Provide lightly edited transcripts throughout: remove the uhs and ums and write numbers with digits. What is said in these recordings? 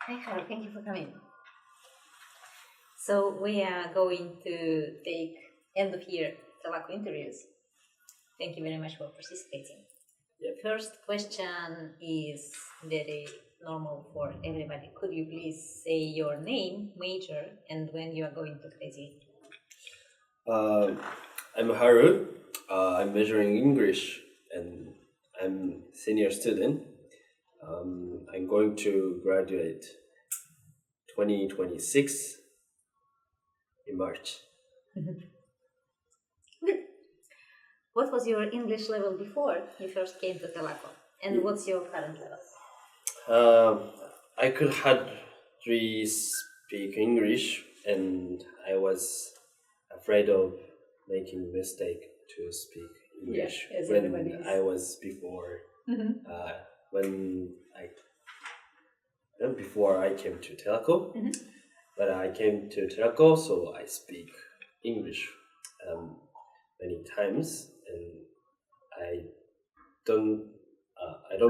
Hi, Haru. Thank you for coming. So we are going to take end of year Telaco interviews. Thank you very much for participating. The first question is very normal for everybody. Could you please say your name, major, and when you are going to graduate? I'm Haru. I'm majoring English and I'm senior student. I'm going to graduate 2026 in March. Good. What was your English level before you first came to Telaco? And what's your current level? I could hardly speak English and I was afraid of making mistake to speak English when I was before. Before I came to Telaco, but I came to Telaco, so I speak English many times, and I don't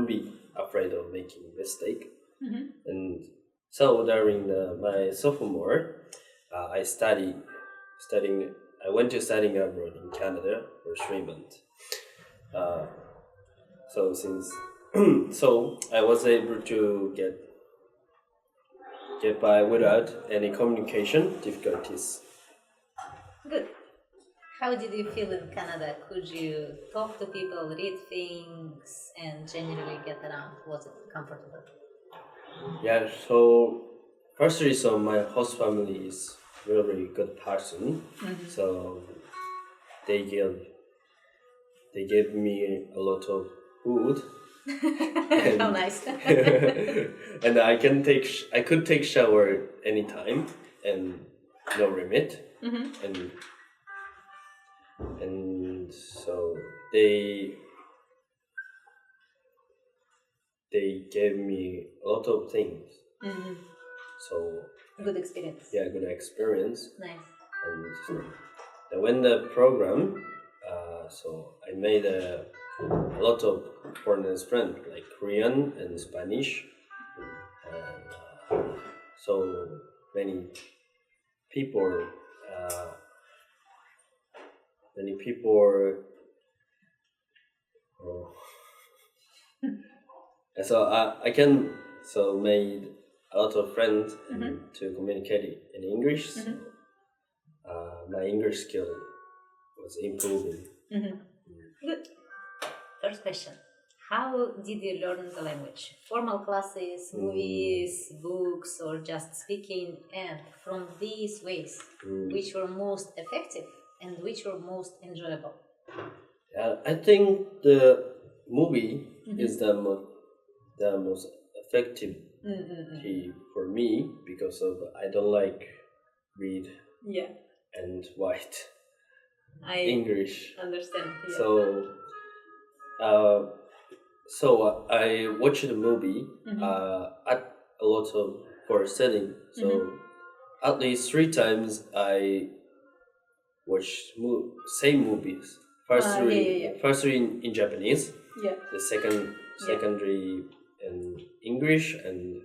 be afraid of making mistake. And so during my sophomore, I went to studying abroad in Canada for 3 months. So I was able to get by without any communication difficulties. Good. How did you feel in Canada? Could you talk to people, read things, and generally get around? Was it comfortable? Yeah, so firstly, my host family is really good person. So they gave me a lot of food. How nice. And I could take shower anytime and no limit. And so they gave me a lot of things. So good experience. Yeah, good experience. Nice. And when the program, so I made a lot of foreign friends like Korean and Spanish, and so many people. So I can made a lot of friends to communicate in English. So my English skill was improving. Good. First question. How did you learn the language? Formal classes, movies, books, or just speaking? And from these ways, which were most effective and which were most enjoyable? Yeah, I think the movie is the most effective for me because of I don't like read and write English. Understand. Yeah. So I watched the movie at a lot of for studying. So at least 3 times I watched same movies. Firstly in Japanese. Yeah. The secondary in English and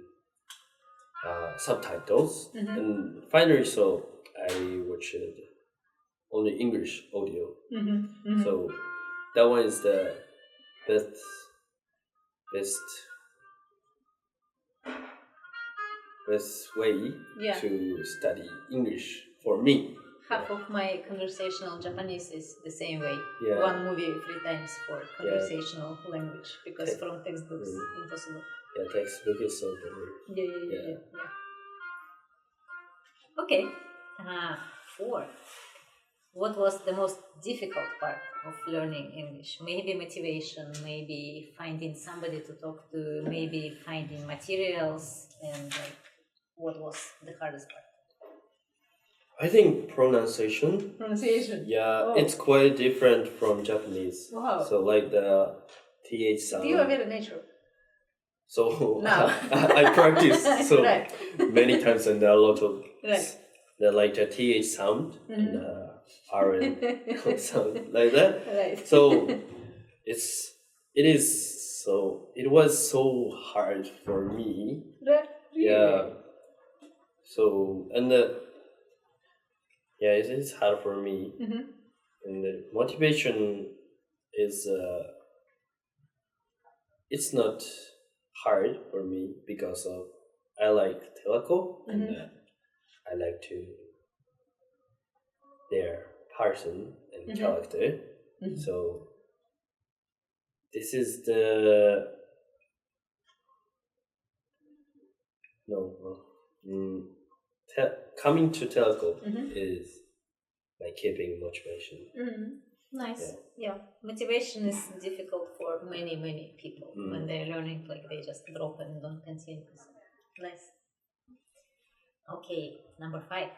subtitles. And finally, so I watched only English audio. So that one is the best way to study English for me. Half of my conversational Japanese is the same way. Yeah. 1 movie 3 times for conversational language because from textbooks impossible. Yeah, textbook is so boring. Yeah. Okay. 4. What was the most difficult part of learning English? Maybe motivation, maybe finding somebody to talk to, maybe finding materials, and what was the hardest part? I think pronunciation. Pronunciation? Yeah, it's quite different from Japanese. Wow. So like the TH sound. You are very natural. So now. I practice so right. many times and there are a lot of like the TH sound and the RN sound like that. Right. So it was so hard for me. Yeah. So and it's hard for me, and the motivation is it's not hard for me because of I like Telaco and I like to their person and character. So this is the coming to Telaco is like keeping motivation. Nice. Yeah. Motivation is difficult for many people when they're learning, like they just drop and don't continue. Nice. Okay, number 5.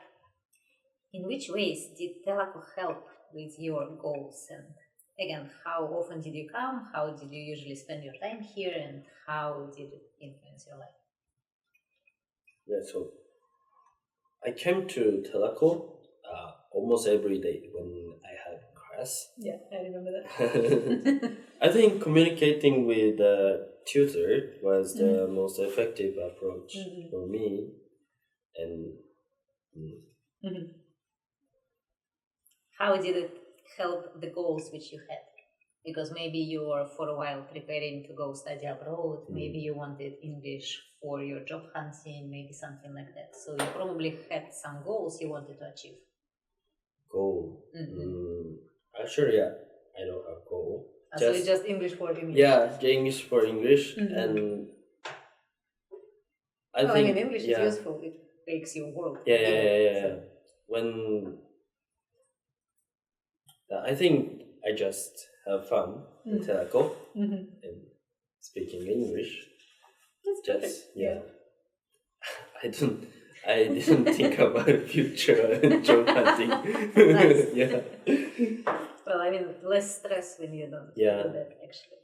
In which ways did Telaco help with your goals? And again, how often did you come? How did you usually spend your time here? And how did it influence your life? Yeah, so I came to Telaco almost every day when I had class. Yeah, I remember that. I think communicating with the tutor was the most effective approach for me. And how did it help the goals which you had? Because maybe you were for a while preparing to go study abroad, maybe you wanted English for your job hunting, maybe something like that. So you probably had some goals you wanted to achieve. Goal? Actually, yeah, I don't have goal. So it's just English for English? Yeah, the English for English. And I think English is useful. It makes your world. Yeah. When I think I just have fun with Telaco and speaking English. That's just I didn't think about future job hunting. Nice. Yeah. Well, I mean, less stress when you don't do that, actually.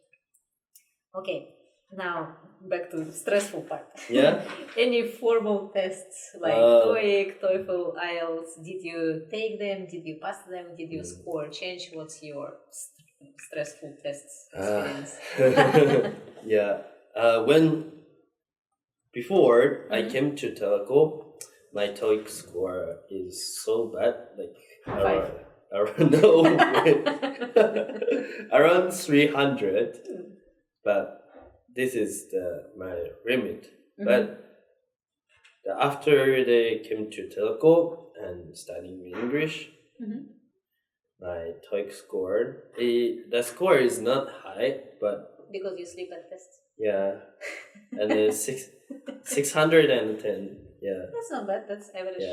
Okay, now back to the stressful part. Yeah. Any formal tests like TOEIC, TOEFL, IELTS, did you take them? Did you pass them? Did your score change? What's your stressful tests experience? Yeah. Before I came to Telaco, my TOEIC score is so bad, like 5. around 300. But this is my limit. But after they came to Telaco and studying English, my TOEIC score, the score is not high, but because you sleep at tests. Yeah, and it's 610. Yeah, that's not bad. That's average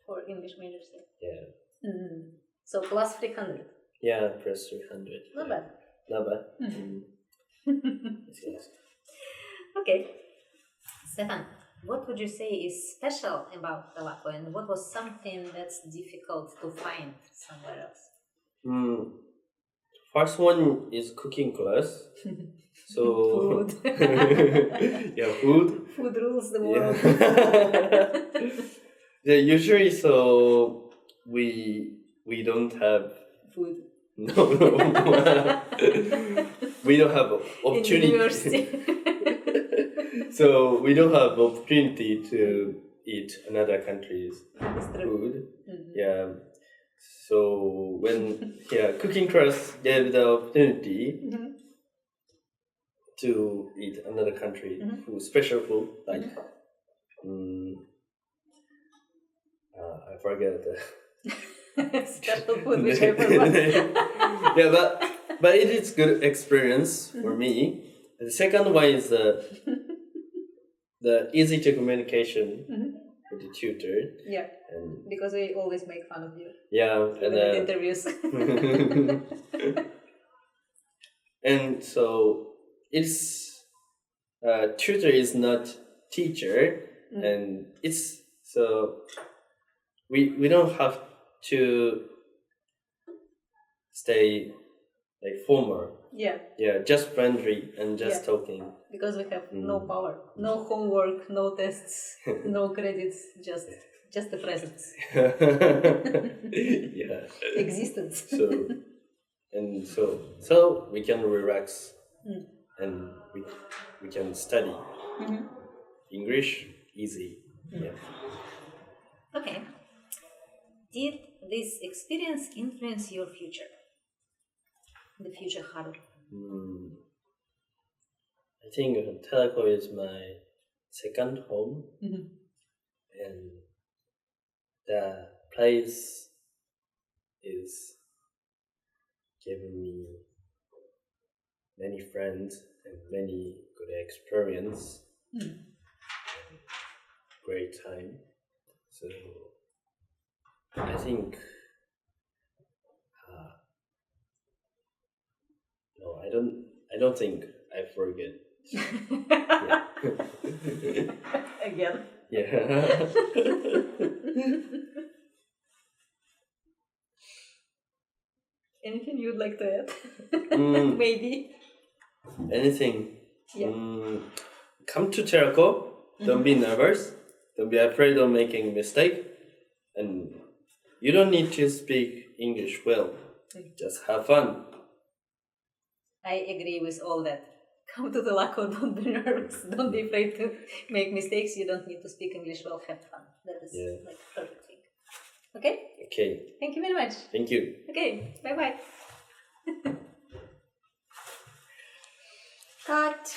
for English majors. Yeah. So plus 300. Yeah, plus 300. Not bad. Not bad. Okay, Stefan, what would you say is special about Telaco, and what was something that's difficult to find somewhere else? First one is cooking class. So food. Yeah, food. Food rules the world. Yeah, usually, so we don't have food. No. We don't have opportunity. In university. So we don't have opportunity to eat another country's food. Yeah. So when cooking class gave the opportunity to eat another country food, special food like I forget the special food which I forgot. Yeah, but it is good experience for me. The second one is the easy to communication with the tutor. Yeah, and because we always make fun of you. Yeah, and in interviews. And so it's tutor is not teacher, and it's so we don't have to stay like formal. Yeah, just friendly and just talking. Because we have no power, no homework, no tests, no credits, just the presence. Yeah. Existence. So we can relax and we can study English easy. Yeah. Okay. Did this experience influence your future? The future Haru? I think Telaco is my second home, and the place is giving me many friends and many good experience, great time. So I think no, I don't think I forget. Yeah. Again. Yeah. Anything you'd like to add? Maybe. Anything. Yeah. Come to Telaco. Don't be nervous. Don't be afraid of making a mistake. And you don't need to speak English well. Just have fun. I agree with all that. Come to Telaco, don't be nervous. Don't be afraid to make mistakes. You don't need to speak English well. Have fun. That is like perfect thing. Okay? Okay. Thank you very much. Thank you. Okay. Bye-bye. Cut.